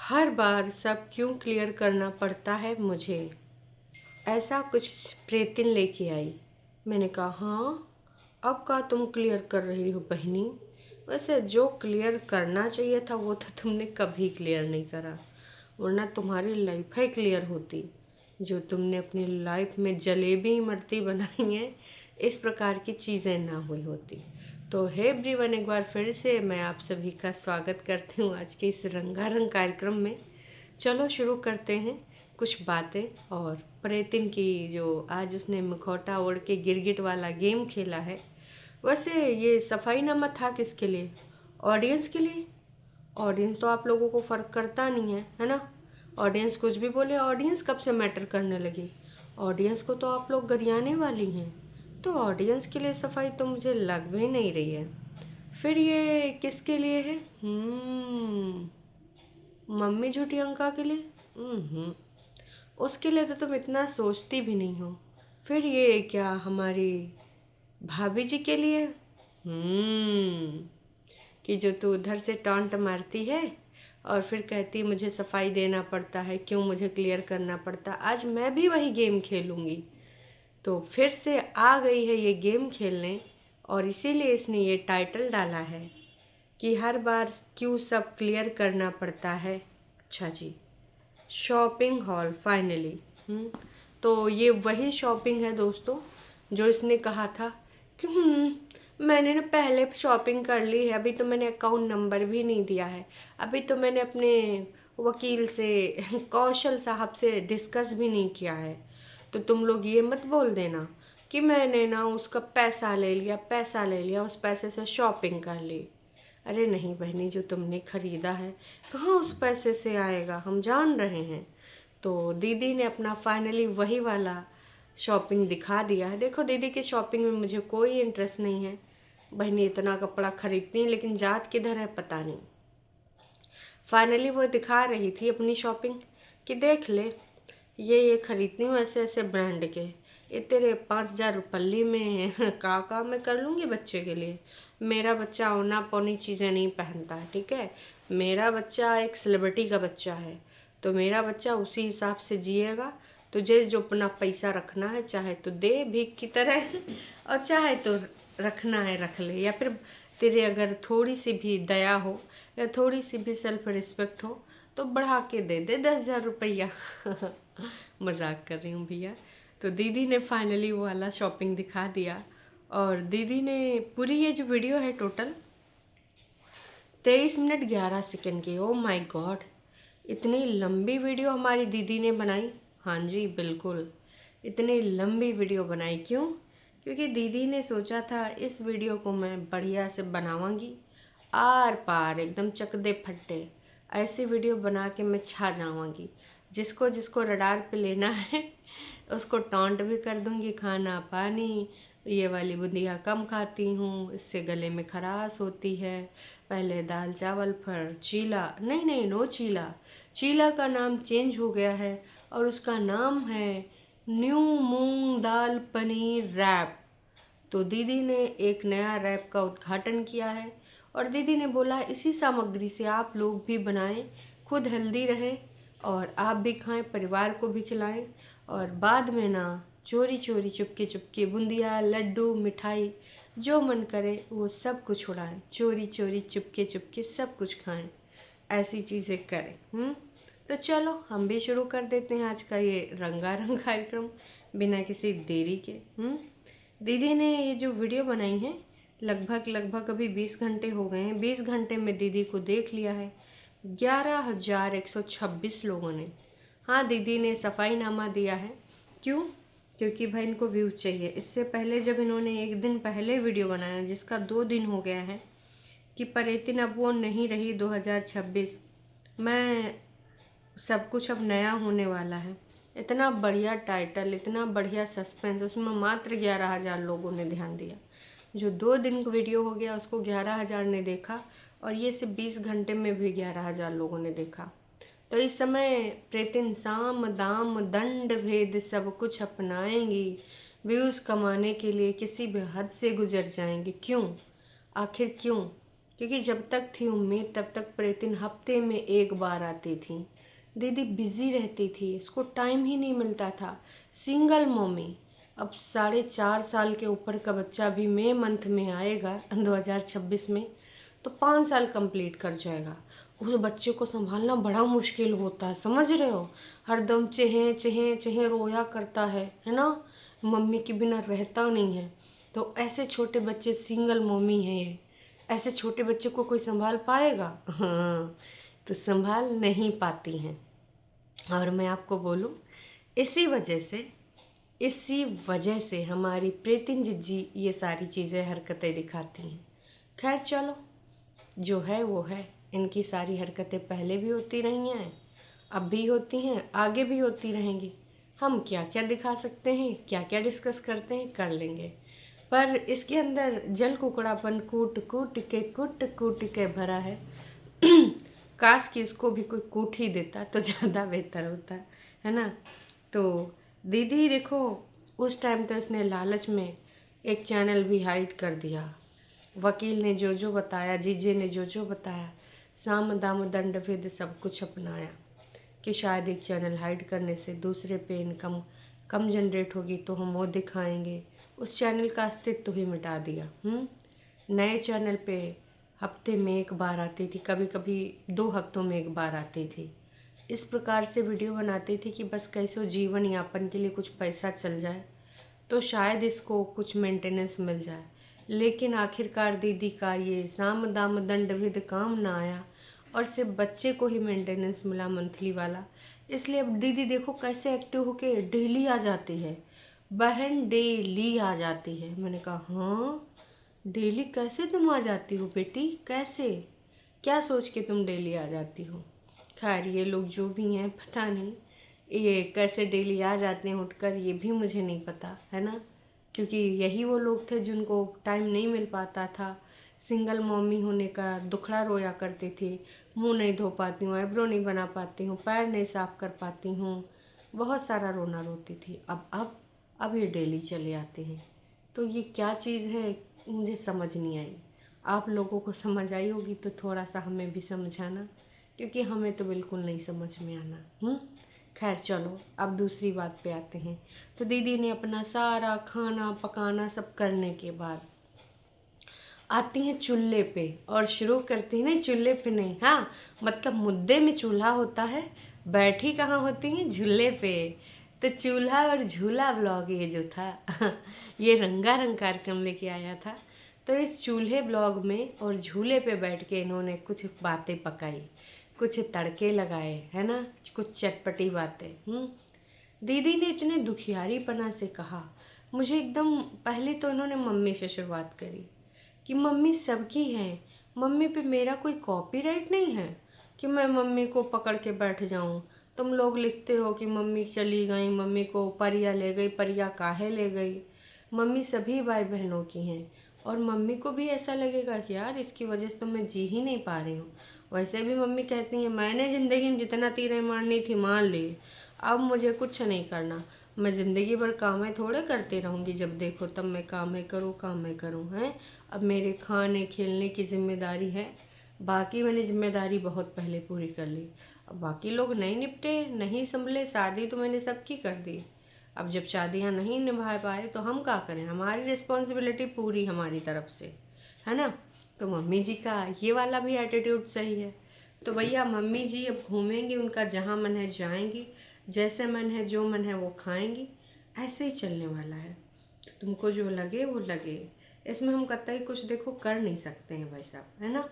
हर बार सब क्यों क्लियर करना पड़ता है मुझे। ऐसा कुछ प्रेतिन लेके आई। मैंने कहा हाँ, अब का तुम क्लियर कर रही हो बहनी। वैसे जो क्लियर करना चाहिए था वो तो तुमने कभी क्लियर नहीं करा, वरना तुम्हारी लाइफ ही क्लियर होती। जो तुमने अपनी लाइफ में जलेबी इमरती बनाई है, इस प्रकार की चीज़ें ना हुई होती। तो हे एवरीवन, एक बार फिर से मैं आप सभी का स्वागत करती हूँ आज के इस रंगारंग कार्यक्रम में। चलो शुरू करते हैं कुछ बातें। और प्रेतिन की जो आज उसने मुखौटा ओढ़ के गिरगिट वाला गेम खेला है, वैसे ये सफाईनामा था किसके लिए? ऑडियंस के लिए। ऑडियंस तो आप लोगों को फ़र्क करता नहीं है ना? ऑडियंस कुछ भी बोले, ऑडियंस कब से मैटर करने लगी? ऑडियंस को तो आप लोग गरियाने वाली हैं। तो ऑडियंस के लिए सफाई तो मुझे लग भी नहीं रही है। फिर ये किसके लिए है? मम्मी झूठी अंका के लिए? उसके लिए तो तुम इतना सोचती भी नहीं हो। फिर ये क्या हमारी भाभी जी के लिए? कि जो तू उधर से टॉन्ट मारती है और फिर कहती है मुझे सफाई देना पड़ता है, क्यों मुझे क्लियर करना पड़ता। आज मैं भी वही गेम खेलूँगी। तो फिर से आ गई है ये गेम खेलने, और इसीलिए इसने ये टाइटल डाला है कि हर बार क्यों सब क्लियर करना पड़ता है। अच्छा जी, शॉपिंग हॉल फाइनली। तो ये वही शॉपिंग है दोस्तों जो इसने कहा था कि मैंने ना पहले शॉपिंग कर ली है, अभी तो मैंने अकाउंट नंबर भी नहीं दिया है, अभी तो मैंने अपने वकील से कौशल साहब से डिस्कस भी नहीं किया है। तो तुम लोग ये मत बोल देना कि मैंने ना उसका पैसा ले लिया, पैसा ले लिया, उस पैसे से शॉपिंग कर ली। अरे नहीं बहनी, जो तुमने खरीदा है कहाँ उस पैसे से आएगा, हम जान रहे हैं। तो दीदी ने अपना फाइनली वही वाला शॉपिंग दिखा दिया है। देखो, दीदी के शॉपिंग में मुझे कोई इंटरेस्ट नहीं है। बहनी इतना कपड़ा खरीदती हैं लेकिन जात किधर है पता नहीं। फाइनली वो दिखा रही थी अपनी शॉपिंग कि देख ले, ये खरीदती हूँ ऐसे ऐसे ब्रांड के, ये तेरे 5,000 रुपये में का मैं कर लूँगी बच्चे के लिए। मेरा बच्चा औना पौनी चीज़ें नहीं पहनता है, ठीक है। मेरा बच्चा एक सेलिब्रिटी का बच्चा है, तो मेरा बच्चा उसी हिसाब से जिएगा। तुझे जो अपना पैसा रखना है चाहे तो दे भीख की तरह और चाहे तो रखना है रख ले, या फिर तेरे अगर थोड़ी सी भी दया हो या थोड़ी सी भी सेल्फ रिस्पेक्ट हो तो बढ़ा के दे दे 10,000 रुपया। मजाक कर रही हूँ भैया। तो दीदी ने फाइनली वो वाला शॉपिंग दिखा दिया, और दीदी ने पूरी ये जो वीडियो है टोटल 23 मिनट 11 सेकंड की। ओ माय गॉड, इतनी लंबी वीडियो हमारी दीदी ने बनाई। हाँ जी बिल्कुल, इतनी लंबी वीडियो बनाई। क्यों? क्योंकि दीदी ने सोचा था इस वीडियो को मैं बढ़िया से बनावांगी, आर पार एकदम चकदे फट्टे ऐसी वीडियो बना के मैं छा जावांगी। जिसको जिसको रडार पे लेना है उसको टॉन्ट भी कर दूंगी, खाना पानी, ये वाली बूंदियाँ कम खाती हूँ, इससे गले में खराश होती है, पहले दाल चावल फिर चीला, नहीं नहीं नो चीला, चीला का नाम चेंज हो गया है और उसका नाम है न्यू मूंग दाल पनीर रैप। तो दीदी ने एक नया रैप का उद्घाटन किया है, और दीदी ने बोला इसी सामग्री से आप लोग भी बनाएं, खुद हेल्दी रहें और आप भी खाएं, परिवार को भी खिलाएं, और बाद में ना चोरी चोरी चुपके चुपके बूंदिया लड्डू मिठाई जो मन करे वो सब कुछ उड़ाएं, चोरी चोरी चुपके चुपके सब कुछ खाएं, ऐसी चीज़ें करें। तो चलो हम भी शुरू कर देते हैं आज का ये रंगारंग कार्यक्रम बिना किसी देरी के। दीदी ने ये जो वीडियो बनाई है लगभग लगभग अभी 20 घंटे हो गए हैं। 20 घंटे में दीदी को देख लिया है 11,126 लोगों ने। हाँ, दीदी ने सफाईनामा दिया है। क्यों? क्योंकि भाई इनको व्यूज चाहिए। इससे पहले जब इन्होंने एक दिन पहले वीडियो बनाया जिसका 2 दिन हो गया है कि परेतिन अब वो नहीं रही 2026, मैं सब कुछ अब नया होने वाला है, इतना बढ़िया टाइटल, इतना बढ़िया सस्पेंस, उसमें मात्र 11,000 लोगों ने ध्यान दिया। जो 2 दिन का वीडियो हो गया उसको 11,000 ने देखा, और ये सिर्फ 20 घंटे में भी 11,000 लोगों ने देखा। तो इस समय प्रेतिन साम दाम दंड भेद सब कुछ अपनाएंगी, व्यूज़ कमाने के लिए किसी भी हद से गुजर जाएंगी। क्यों? आखिर क्यों? क्योंकि जब तक थी उम्मीद तब तक प्रेतिन हफ्ते में एक बार आती थी। दीदी बिजी रहती थी, इसको टाइम ही नहीं मिलता था। Single mummy. अब 4.5 साल के ऊपर का बच्चा भी मई मंथ में आएगा 2026 में, तो 5 साल कंप्लीट कर जाएगा। उस बच्चे को संभालना बड़ा मुश्किल होता है, समझ रहे हो। हरदम चेहे चेहे चेहे रोया करता है ना, मम्मी के बिना रहता नहीं है। तो ऐसे छोटे बच्चे, सिंगल मम्मी है ये, ऐसे छोटे बच्चे को कोई संभाल पाएगा? हाँ, तो संभाल नहीं पाती हैं। और मैं आपको बोलूं, इसी वजह से हमारी प्रीतिन जी ये सारी चीज़ें हरकतें दिखाती हैं। खैर चलो, जो है वो है। इनकी सारी हरकतें पहले भी होती रही हैं, अब भी होती हैं, आगे भी होती रहेंगी। हम क्या क्या दिखा सकते हैं, क्या क्या डिस्कस करते हैं, कर लेंगे। पर इसके अंदर जल कुकड़ापन कूट कूट के भरा है। काश कि इसको भी कोई कूट ही देता तो ज़्यादा बेहतर होता है ना। तो दीदी देखो, उस टाइम तो इसने लालच में एक चैनल भी हाइड कर दिया। वकील ने जो बताया, जीजे ने जो बताया, साम दाम दंड भेद सब कुछ अपनाया कि शायद एक चैनल हाइड करने से दूसरे पे इनकम कम जनरेट होगी, तो हम वो दिखाएंगे। उस चैनल का अस्तित्व ही मिटा दिया। नए चैनल पे हफ्ते में एक बार आती थी, कभी कभी 2 हफ्तों में एक बार आती थी। इस प्रकार से वीडियो बनाती थी कि बस कैसे जीवन यापन के लिए कुछ पैसा चल जाए, तो शायद इसको कुछ मेंटेनेंस मिल जाए। लेकिन आखिरकार दीदी का ये साम दाम दंड भेद काम ना आया और सिर्फ बच्चे को ही मेंटेनेंस मिला मंथली वाला। इसलिए अब दीदी देखो कैसे एक्टिव होके डेली आ जाती है। बहन डेली आ जाती है। मैंने कहा हाँ, डेली कैसे तुम आ जाती हो बेटी, कैसे, क्या सोच के तुम डेली आ जाती हो? खैर ये लोग जो भी हैं, पता नहीं ये कैसे डेली आ जाते हैं उठकर, ये भी मुझे नहीं पता है ना। क्योंकि यही वो लोग थे जिनको टाइम नहीं मिल पाता था। सिंगल मॉमी होने का दुखड़ा रोया करती थी। मुंह नहीं धो पाती हूँ, आईब्रो नहीं बना पाती हूँ, पैर नहीं साफ कर पाती हूँ, बहुत सारा रोना रोती थी। अब ये डेली चले आते हैं। तो ये क्या चीज़ है मुझे समझ नहीं आई। आप लोगों को समझ आई होगी तो थोड़ा सा हमें भी समझाना, क्योंकि हमें तो बिल्कुल नहीं समझ में आना। खैर चलो, अब दूसरी बात पे आते हैं। तो दीदी ने अपना सारा खाना पकाना सब करने के बाद आती हैं चूल्हे पे और शुरू करती हैं, नहीं चूल्हे पे नहीं, हाँ मतलब मुद्दे में चूल्हा होता है, बैठी कहाँ होती हैं, झूले पे। तो चूल्हा और झूला ब्लॉग ये जो था ये रंगारंग कार्यक्रम लेके आया था। तो इस चूल्हे ब्लॉग में और झूले पे बैठ के इन्होंने कुछ बातें पकाई, कुछ तड़के लगाए, है ना, कुछ चटपटी बातें। दीदी ने इतने दुखियारीपना से कहा, मुझे एकदम, पहले तो इन्होंने मम्मी से शुरुआत करी कि मम्मी सबकी है, मम्मी पे मेरा कोई कॉपीराइट नहीं है कि मैं मम्मी को पकड़ के बैठ जाऊं। तुम लोग लिखते हो कि मम्मी चली गई, मम्मी को परिया ले गई, परिया काहे ले गई। मम्मी सभी भाई बहनों की हैं और मम्मी को भी ऐसा लगेगा कि यार इसकी वजह से तो मैं जी ही नहीं पा रही हूँ। वैसे भी मम्मी कहती हैं मैंने ज़िंदगी में जितना तीरें मारनी थी मान ली, अब मुझे कुछ नहीं करना। मैं ज़िंदगी भर काम थोड़े करती रहूँगी, जब देखो तब मैं काम करूँ हैं। अब मेरे खाने खेलने की जिम्मेदारी है, बाकी मैंने जिम्मेदारी बहुत पहले पूरी कर ली। अब बाकी लोग नहीं निपटे, नहीं संभले, शादी तो मैंने सबकी कर दी। अब जब शादियाँ नहीं निभा पाए तो हम क्या करें, हमारी रिस्पॉन्सिबिलिटी पूरी हमारी तरफ से, है ना। तो मम्मी जी का ये वाला भी एटीट्यूड सही है। तो भैया मम्मी जी अब घूमेंगी, उनका जहाँ मन है जाएंगी, जैसे मन है जो मन है वो खाएंगी, ऐसे ही चलने वाला है। तो तुमको जो लगे वो लगे, इसमें हम कतई कुछ देखो कर नहीं सकते हैं भाई साहब, है ना,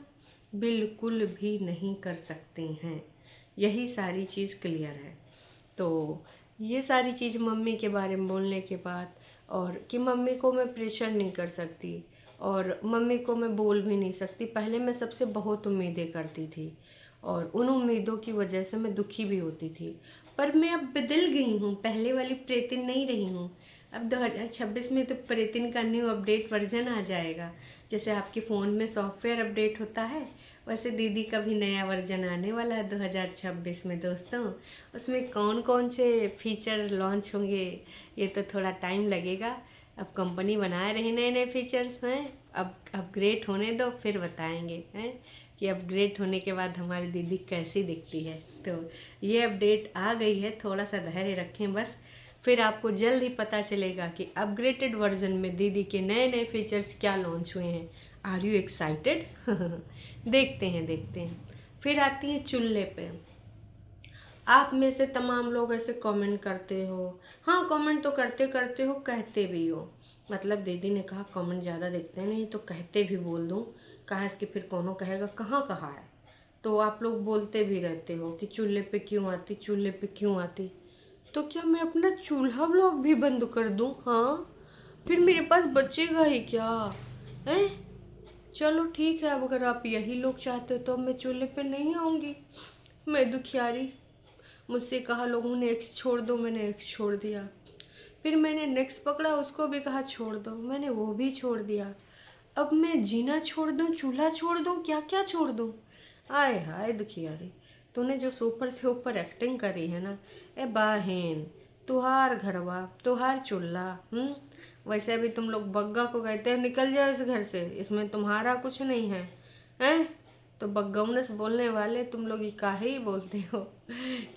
बिल्कुल भी नहीं कर सकते हैं। यही सारी चीज़ क्लियर है। तो ये सारी चीज़ मम्मी के बारे में बोलने के बाद, और कि मम्मी को मैं प्रेशर नहीं कर सकती और मम्मी को मैं बोल भी नहीं सकती। पहले मैं सबसे बहुत उम्मीदें करती थी और उन उम्मीदों की वजह से मैं दुखी भी होती थी। पर मैं अब बदल गई हूँ, पहले वाली प्रेतिन नहीं रही हूँ। अब 2026 में तो प्रेतिन का न्यू अपडेट वर्जन आ जाएगा। जैसे आपके फ़ोन में सॉफ्टवेयर अपडेट होता है, वैसे दीदी का भी नया वर्जन आने वाला है 2026 में दोस्तों। उसमें कौन कौन से फीचर लॉन्च होंगे ये तो थोड़ा टाइम लगेगा। अब कंपनी बनाए रही नए नए फीचर्स हैं, अब अपग्रेड होने दो, फिर बताएंगे हैं कि अपग्रेड होने के बाद हमारी दीदी कैसी दिखती है। तो ये अपडेट आ गई है, थोड़ा सा धैर्य रखें बस, फिर आपको जल्द ही पता चलेगा कि अपग्रेडेड वर्जन में दीदी के नए नए फीचर्स क्या लॉन्च हुए हैं। Are you excited? देखते हैं देखते हैं। फिर आती है चूल्हे पे। आप में से तमाम लोग ऐसे कमेंट करते हो, हाँ कमेंट तो करते करते हो, कहते भी हो। मतलब दीदी ने कहा कमेंट ज़्यादा देखते नहीं तो कहते भी बोल दूँ, कहा इसके फिर कौन कहेगा कहाँ कहा है। तो आप लोग बोलते भी रहते हो कि चूल्हे पे क्यों आती, चूल्हे पे क्यों आती। तो क्या मैं अपना चूल्हा ब्लॉग भी बंद कर दूँ? हाँ, फिर मेरे पास बचेगा ही क्या है? चलो ठीक है, अब अगर आप यही लोग चाहते हो तो मैं चूल्हे पे नहीं आऊँगी। मैं दुखियारी, मुझसे कहा लोगों ने एक्स छोड़ दो, मैंने एक्स छोड़ दिया। फिर मैंने नेक्स्ट पकड़ा, उसको भी कहा छोड़ दो, मैंने वो भी छोड़ दिया। अब मैं जीना छोड़ दूँ, चूल्हा छोड़ दूँ, क्या क्या छोड़ दूँ? आय हाय दुखियारी, तूने जो सुपर से ऊपर एक्टिंग करी है ना, ए बाहेन, तुहार घरवा तुहार चूल्हा। वैसे भी तुम लोग बग्गा को कहते हो निकल जाओ इस घर से, इसमें तुम्हारा कुछ नहीं है, हैं? तो बग्गौनस बोलने वाले तुम लोग ये काहे ही बोलते हो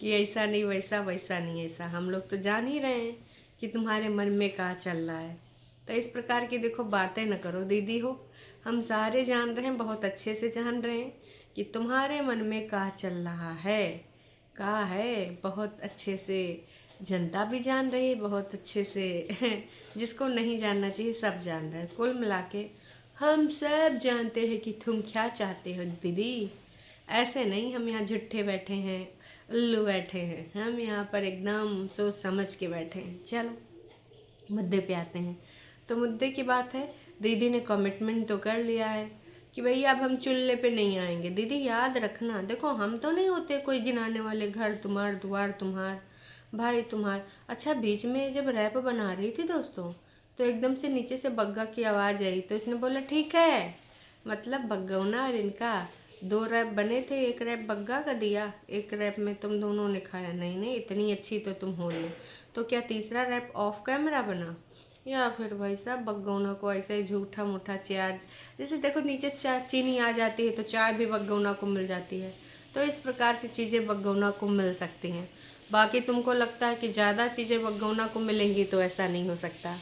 कि ऐसा नहीं वैसा, वैसा नहीं ऐसा। हम लोग तो जान ही रहे हैं कि तुम्हारे मन में क्या चल रहा है। तो इस प्रकार की देखो बातें न करो दीदी हो, हम सारे जान रहे हैं, बहुत अच्छे से जान रहे हैं कि तुम्हारे मन में क्या चल रहा है, क्या है, बहुत अच्छे से जनता भी जान रही है, बहुत अच्छे से जिसको नहीं जानना चाहिए सब जान रहे हैं। कुल मिला के हम सब जानते हैं कि तुम क्या चाहते हो दीदी। ऐसे नहीं हम यहाँ झुट्ठे बैठे हैं, उल्लू बैठे हैं, हम यहाँ पर एकदम सोच समझ के बैठे हैं। चलो मुद्दे पे आते हैं। तो मुद्दे की बात है, दीदी ने कमिटमेंट तो कर लिया है कि भैया अब हम चूल्हे पे नहीं आएंगे। दीदी याद रखना, देखो हम तो नहीं होते कोई गिनाने वाले, घर तुम्हार द्वार तुम्हार भाई तुम्हार। अच्छा बीच में जब रैप बना रही थी दोस्तों, तो एकदम से नीचे से बग्गा की आवाज़ आई, तो इसने बोला ठीक है, मतलब बग्गौना और इनका दो रैप बने थे, एक रैप बग्गा का दिया, एक रैप में तुम दोनों ने खाया। नहीं नहीं, इतनी अच्छी तो तुम हो नहीं, तो क्या तीसरा रैप ऑफ कैमरा बना? या फिर भाई साहब बग्गौना को ऐसे ही झूठा मूठा चाय, जैसे देखो नीचे चीनी आ जाती है तो चाय भी बग्गौना को मिल जाती है। तो इस प्रकार से चीज़ें बग्गौना को मिल सकती हैं। बाकी तुमको लगता है कि ज़्यादा चीज़ें बग्गौना को मिलेंगी, तो ऐसा नहीं हो सकता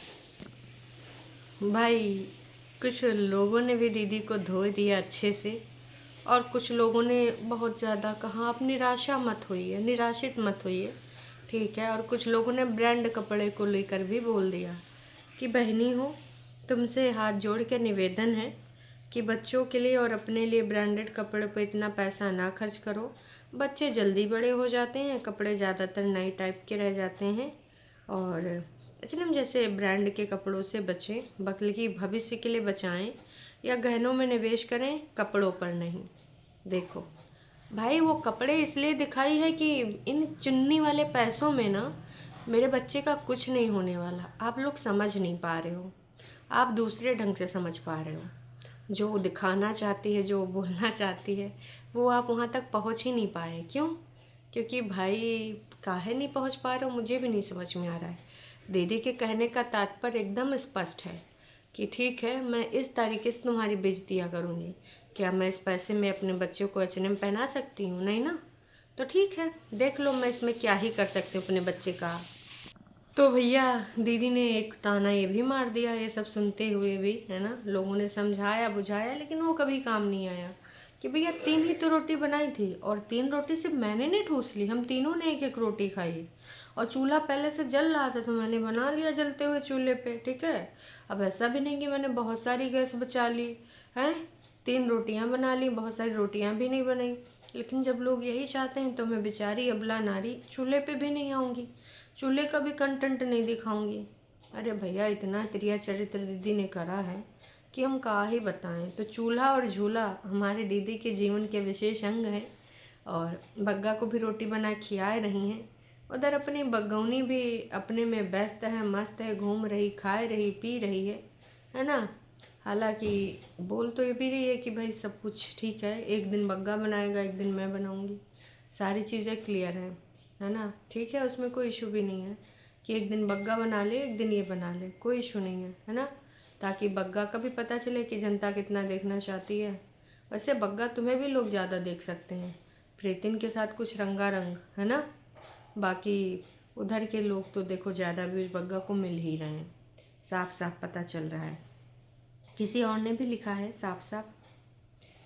भाई। कुछ लोगों ने भी दीदी को धो दिया अच्छे से, और कुछ लोगों ने बहुत ज़्यादा कहा आप निराशा मत होइए, निराशित मत होइए, ठीक है। और कुछ लोगों ने ब्रांड कपड़े को लेकर भी बोल दिया कि बहनी हो, तुमसे हाथ जोड़ के निवेदन है कि बच्चों के लिए और अपने लिए ब्रांडेड कपड़े पर इतना पैसा ना खर्च करो। बच्चे जल्दी बड़े हो जाते हैं, कपड़े ज़्यादातर नई टाइप के रह जाते हैं, और इसलिए हम जैसे ब्रांड के कपड़ों से बचें, बल्कि भविष्य के लिए बचाएं, या गहनों में निवेश करें, कपड़ों पर नहीं। देखो भाई, वो कपड़े इसलिए दिखाई है कि इन चुन्नी वाले पैसों में ना मेरे बच्चे का कुछ नहीं होने वाला। आप लोग समझ नहीं पा रहे हो, आप दूसरे ढंग से समझ पा रहे हो। जो दिखाना चाहती है, जो बोलना चाहती है, वो आप वहाँ तक पहुँच ही नहीं पाए। क्यों? क्योंकि भाई काहे नहीं पहुँच पा रहे हो, मुझे भी नहीं समझ में आ रहा है। दीदी के कहने का तात्पर्य एकदम स्पष्ट है कि ठीक है, मैं इस तरीके से तुम्हारी बेइज्जतियाँ करूँगी। क्या मैं इस पैसे में अपने बच्चों को H&M पहना सकती हूँ? नहीं ना। तो ठीक है, देख लो मैं इसमें क्या ही कर सकती हूँ अपने बच्चे का। तो भैया दीदी ने एक ताना ये भी मार दिया, ये सब सुनते हुए भी, है ना। लोगों ने समझाया बुझाया, लेकिन वो कभी काम नहीं आया कि भैया 3 ही तो रोटी बनाई थी, और 3 रोटी सिर्फ मैंने नहीं ठूस ली, हम तीनों ने एक एक रोटी खाई। और चूल्हा पहले से जल रहा था तो मैंने बना लिया जलते हुए चूल्हे पे, ठीक है। अब ऐसा भी नहीं कि मैंने बहुत सारी गैस बचा ली है, 3 रोटियां बना ली, बहुत सारी रोटियां भी नहीं बनाई। लेकिन जब लोग यही चाहते हैं तो मैं बेचारी अबला नारी चूल्हे पे भी नहीं आऊँगी, चूल्हे का भी कंटेंट नहीं दिखाऊंगी। अरे भैया इतना त्रिया चरित्र दीदी ने करा है कि हम क्या ही बताएं। तो चूल्हा और झूला हमारे दीदी के जीवन के विशेष अंग हैं, और बग्गा को भी रोटी बना खिया रही हैं। उधर अपनी बग्गौनी भी अपने में व्यस्त है, मस्त है, घूम रही, खाए रही, पी रही है ना। हालांकि बोल तो ये भी रही है कि भाई सब कुछ ठीक है, एक दिन बग्गा बनाएगा, एक दिन मैं बनाऊंगी, सारी चीज़ें क्लियर हैं, है ना। ठीक है, उसमें कोई इशू भी नहीं है कि एक दिन बग्गा बना ले, एक दिन ये बना ले, कोई इशू नहीं है ना। ताकि बग्गा का भी पता चले कि जनता कितना देखना चाहती है। वैसे बग्गा तुम्हें भी लोग ज़्यादा देख सकते हैं, प्रीतिन के साथ कुछ रंगारंग है ना। बाकी उधर के लोग तो देखो ज़्यादा व्यूज बग्गा को मिल ही रहे हैं, साफ साफ पता चल रहा है। किसी और ने भी लिखा है साफ साफ,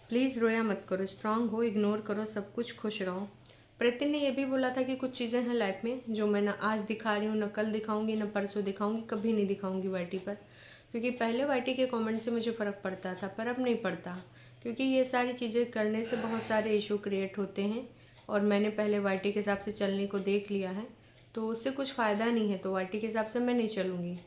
प्लीज़ रोया मत करो, स्ट्रांग हो, इग्नोर करो सब कुछ, खुश रहो। प्रीतिन ने यह भी बोला था कि कुछ चीज़ें हैं लाइफ में जो मैं ना आज दिखा रही हूँ, ना कल दिखाऊंगी, ना परसों दिखाऊंगी, कभी नहीं दिखाऊंगी वाईटी पर। क्योंकि पहले वाईटी के कमेंट से मुझे फ़र्क पड़ता था, पर अब नहीं पड़ता, क्योंकि ये सारी चीज़ें करने से बहुत सारे इशू क्रिएट होते हैं। और मैंने पहले वाईटी के हिसाब से चलने को देख लिया है, तो उससे कुछ फ़ायदा नहीं है, तो वाईटी के हिसाब से मैं नहीं चलूँगी।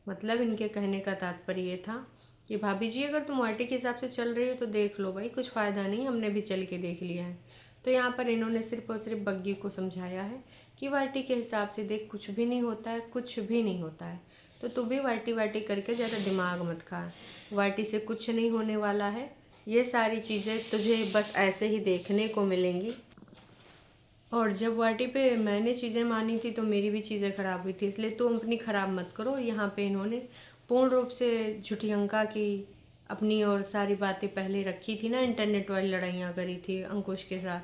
मतलब इनके कहने का तात्पर्य ये था कि भाभी जी अगर तुम वाईटी के हिसाब से चल रही हो तो देख लो भाई, कुछ फ़ायदा नहीं, हमने भी चल के देख लिया है। तो यहाँ पर इन्होंने सिर्फ और सिर्फ बग्गी को समझाया है कि वाईटी के हिसाब से देख, कुछ भी नहीं होता है, कुछ भी नहीं होता है। तो तू भी वाईटी वाईटी करके ज़्यादा दिमाग मत खा, वाईटी से कुछ नहीं होने वाला है। ये सारी चीज़ें तुझे बस ऐसे ही देखने को मिलेंगी। और जब वाईटी पे मैंने चीज़ें मानी थी तो मेरी भी चीज़ें ख़राब हुई थी, इसलिए तुम अपनी ख़राब मत करो। यहाँ पे इन्होंने पूर्ण रूप से झूठियंका की अपनी और सारी बातें पहले रखी थी ना, इंटरनेट वाली लड़ाइयाँ करी थी अंकुश के साथ,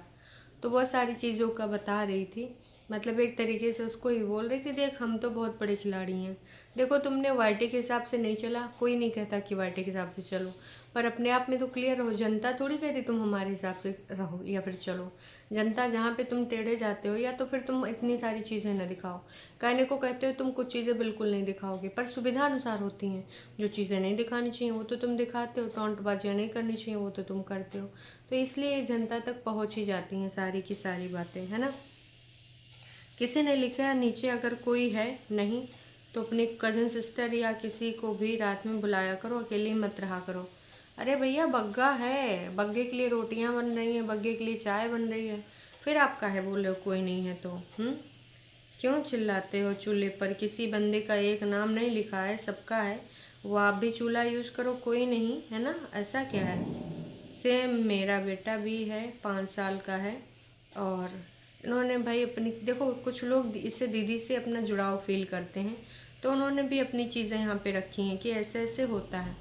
तो बहुत सारी चीज़ों का बता रही थी। मतलब एक तरीके से उसको ही बोल रही थी, देख हम तो बहुत बड़े खिलाड़ी हैं, देखो तुमने वाईटी के हिसाब से नहीं चला, कोई नहीं कहता कि वाईटी के हिसाब से चलो, पर अपने आप में तो क्लियर रहो। जनता थोड़ी कहती तुम हमारे हिसाब से रहो या फिर चलो। जनता जहाँ पे तुम टेढ़े जाते हो, या तो फिर तुम इतनी सारी चीज़ें न दिखाओ। कहने को कहते हो तुम कुछ चीज़ें बिल्कुल नहीं दिखाओगे, पर सुविधा अनुसार होती हैं। जो चीज़ें नहीं दिखानी चाहिए वो तो तुम दिखाते हो, टॉन्टबाजियाँ नहीं करनी चाहिए वो तो तुम करते हो। तो इसलिए जनता तक पहुँच ही जाती हैं सारी की सारी बातें, है ना। किसी ने लिखा है नीचे, अगर कोई है नहीं तो अपनी कज़न सिस्टर या किसी को भी रात में बुलाया करो, अकेले मत रहा करो। अरे भैया बग्गा है, बग्गे के लिए रोटियां बन रही हैं, बग्गे के लिए चाय बन रही है, फिर आप काहे बोल रहे हो कोई नहीं है तो। क्यों चिल्लाते हो चूल्हे पर? किसी बंदे का एक नाम नहीं लिखा है, सबका है, वो आप भी चूल्हा यूज़ करो, कोई नहीं है ना, ऐसा क्या है। सेम मेरा बेटा भी है, 5 साल का है। और इन्होंने भाई अपनी, देखो कुछ लोग इससे दीदी से अपना जुड़ाव फील करते हैं, तो उन्होंने भी अपनी चीज़ें यहाँ पे रखी हैं कि ऐसे ऐसे होता है।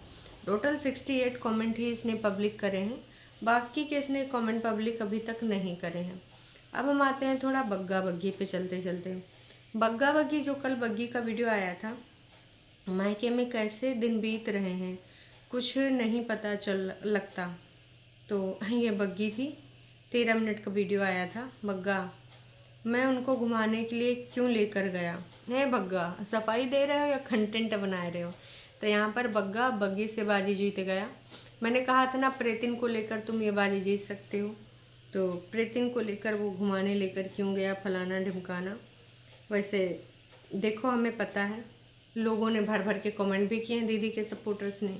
टोटल 68 कमेंट ही इसने पब्लिक करे हैं, बाकी के इसने कमेंट पब्लिक अभी तक नहीं करे हैं। अब हम आते हैं थोड़ा बग्गा बग्गी पे चलते चलते। बग्गा बग्गी जो कल बग्गी का वीडियो आया था, मायके में कैसे दिन बीत रहे हैं कुछ नहीं पता चल लगता, तो ये बग्गी थी। 13 मिनट का वीडियो आया था। बग्गा, मैं उनको घुमाने के लिए क्यों लेकर गया है? बग्गा सफाई दे रहे हो या कंटेंट बना रहे हो? तो यहाँ पर बग्गा बग्गी से बाजी जीत गया। मैंने कहा था ना प्रीतिन को लेकर तुम ये बाजी जीत सकते हो, तो प्रीतिन को लेकर वो घुमाने लेकर क्यों गया, फलाना ढिमकाना। वैसे देखो हमें पता है, लोगों ने भर भर के कमेंट भी किए हैं दीदी के सपोर्टर्स ने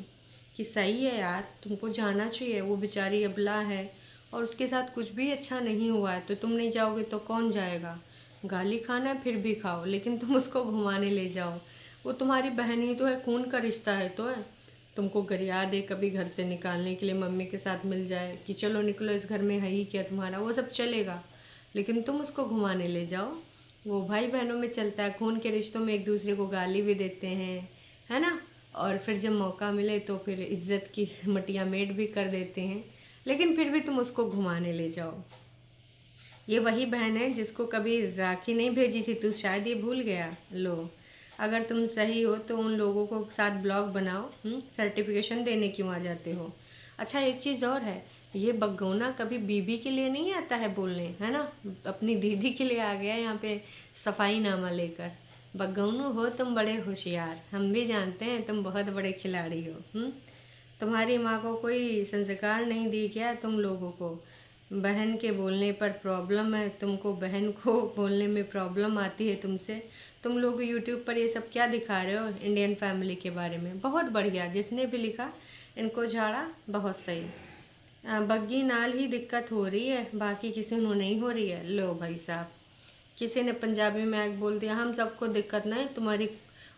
कि सही है यार, तुमको जाना चाहिए, वो बेचारी अबला है और उसके साथ कुछ भी अच्छा नहीं हुआ है, तो तुम नहीं जाओगे तो कौन जाएगा। गाली खाना है फिर भी खाओ, लेकिन तुम उसको घुमाने ले जाओ, वो तुम्हारी बहन ही तो है, खून का रिश्ता है तो है। तुमको गरिया दे कभी घर से निकालने के लिए, मम्मी के साथ मिल जाए कि चलो निकलो इस घर में है ही क्या तुम्हारा, वो सब चलेगा, लेकिन तुम उसको घुमाने ले जाओ। वो भाई बहनों में चलता है, खून के रिश्तों में एक दूसरे को गाली भी देते हैं, है ना। और फिर जब मौका मिले तो फिर इज्जत की मटिया मेट भी कर देते हैं, लेकिन फिर भी तुम उसको घुमाने ले जाओ। ये वही बहन है जिसको कभी राखी नहीं भेजी थी, तू शायद ये भूल गया। लो, अगर तुम सही हो तो उन लोगों को साथ ब्लॉग बनाओ, सर्टिफिकेशन देने क्यों आ जाते हो। अच्छा एक चीज़ और है, ये बगौना कभी बीबी के लिए नहीं आता है बोलने, है ना, अपनी दीदी के लिए आ गया यहाँ पे सफाई नामा लेकर। बगौनू हो तुम बड़े होशियार, हम भी जानते हैं तुम बहुत बड़े खिलाड़ी हो। तुम्हारी माँ को कोई संस्कार नहीं दी क्या तुम लोगों को? बहन के बोलने पर प्रॉब्लम है तुमको, बहन को बोलने में प्रॉब्लम आती है तुमसे। तुम लोग यूट्यूब पर ये सब क्या दिखा रहे हो इंडियन फैमिली के बारे में? बहुत बढ़िया, जिसने भी लिखा इनको झाड़ा, बहुत सही। बग्गी नाल ही दिक्कत हो रही है, बाकी किसी को नहीं हो रही है। लो भाई साहब, किसी ने पंजाबी में आग बोल दिया, हम सबको दिक्कत नहीं, तुम्हारी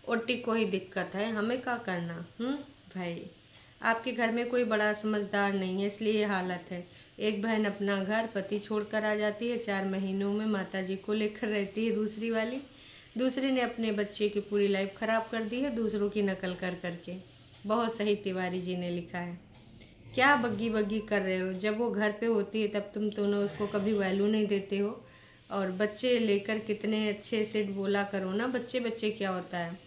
ओटी को ही दिक्कत है, हमें क्या करना। भाई आपके घर में कोई बड़ा समझदार नहीं है, इसलिए ये हालत है। एक बहन अपना घर पति छोड़कर आ जाती है, 4 महीनों में माताजी को लेकर रहती है दूसरी वाली। दूसरी ने अपने बच्चे की पूरी लाइफ खराब कर दी है दूसरों की नकल कर करके। बहुत सही तिवारी जी ने लिखा है। क्या बग्गी बग्गी कर रहे हो? जब वो घर पे होती है तब तुम दोनों उसको कभी वैल्यू नहीं देते हो। और बच्चे लेकर कितने अच्छे से बोला करो ना, बच्चे बच्चे क्या होता है।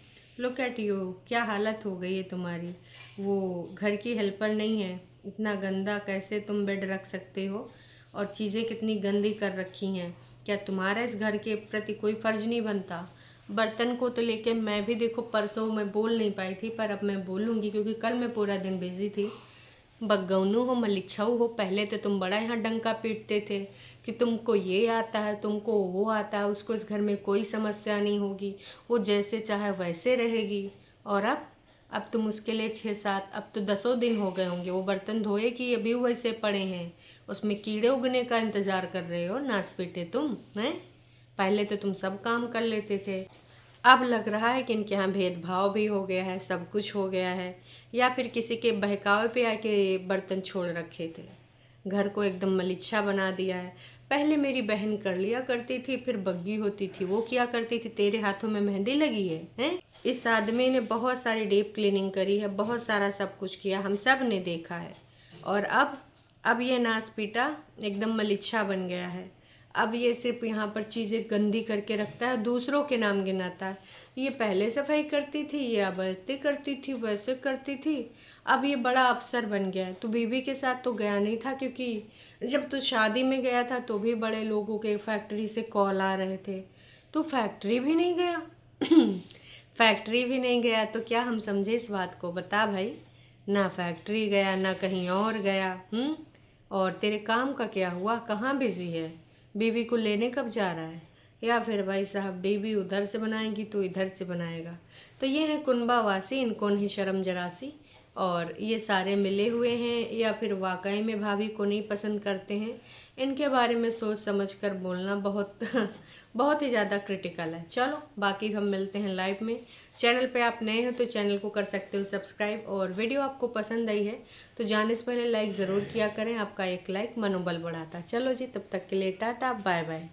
लुक एट यू, क्या हालत हो गई है तुम्हारी। वो घर की हेल्पर नहीं है, इतना गंदा कैसे तुम बेड रख सकते हो, और चीज़ें कितनी गंदी कर रखी हैं। क्या तुम्हारा इस घर के प्रति कोई फर्ज नहीं बनता? बर्तन को तो लेके मैं भी देखो, परसों मैं बोल नहीं पाई थी, पर अब मैं बोलूँगी क्योंकि कल मैं पूरा दिन बिजी थी। बग्गौनू हो मलिच्छऊ हो, पहले तो तुम बड़ा यहाँ डंका पीटते थे कि तुमको ये आता है, तुमको वो आता है, उसको इस घर में कोई समस्या नहीं होगी, वो जैसे चाहे वैसे रहेगी। और अब तुम उसके लिए 6-7, अब तो 10 दिन हो गए होंगे वो बर्तन धोए कि अभी वैसे पड़े हैं, उसमें कीड़े उगने का इंतजार कर रहे हो। नाच पीटे तुम हैं। पहले तो तुम सब काम कर लेते थे, अब लग रहा है कि इनके यहाँ भेदभाव भी हो गया है, सब कुछ हो गया है, या फिर किसी के बहकावे पे आके बर्तन छोड़ रखे थे, घर को एकदम मलीच्छा बना दिया है। पहले मेरी बहन कर लिया करती थी, फिर बग्गी होती थी वो किया करती थी, तेरे हाथों में मेहंदी लगी है हैं? इस आदमी ने बहुत सारी डीप क्लीनिंग करी है, बहुत सारा सब कुछ किया, हम सब ने देखा है। और अब ये नास पीटा एकदम मलीच्छा बन गया है। अब ये सिर्फ यहाँ पर चीज़ें गंदी करके रखता है, दूसरों के नाम गिनाता है। ये पहले सफाई करती थी, ये अब ऐसे करती थी, वैसे करती थी, अब ये बड़ा अफसर बन गया है। तू बीवी के साथ तो गया नहीं था, क्योंकि जब तू शादी में गया था तो भी बड़े लोगों के फैक्ट्री से कॉल आ रहे थे। तू फैक्ट्री भी नहीं गया। फैक्ट्री भी नहीं गया तो क्या हम समझे इस बात को, बता भाई। ना फैक्ट्री गया, ना कहीं और गया। और तेरे काम का क्या हुआ, कहाँ बिजी है? बीवी को लेने कब जा रहा है? या फिर भाई साहब बीवी उधर से बनाएगी तो इधर से बनाएगा। तो ये है कुनबावासी, इनको नहीं शर्म जरासी। और ये सारे मिले हुए हैं या फिर वाकई में भाभी को नहीं पसंद करते हैं। इनके बारे में सोच समझ कर बोलना बहुत बहुत ही ज़्यादा क्रिटिकल है। चलो बाकी हम मिलते हैं लाइव में। चैनल पे आप नए हो तो चैनल को कर सकते हो सब्सक्राइब, और वीडियो आपको पसंद आई है तो जाने से पहले लाइक ज़रूर किया करें, आपका एक लाइक मनोबल बढ़ाता है। चलो जी, तब तक के लिए टाटा बाय बाय।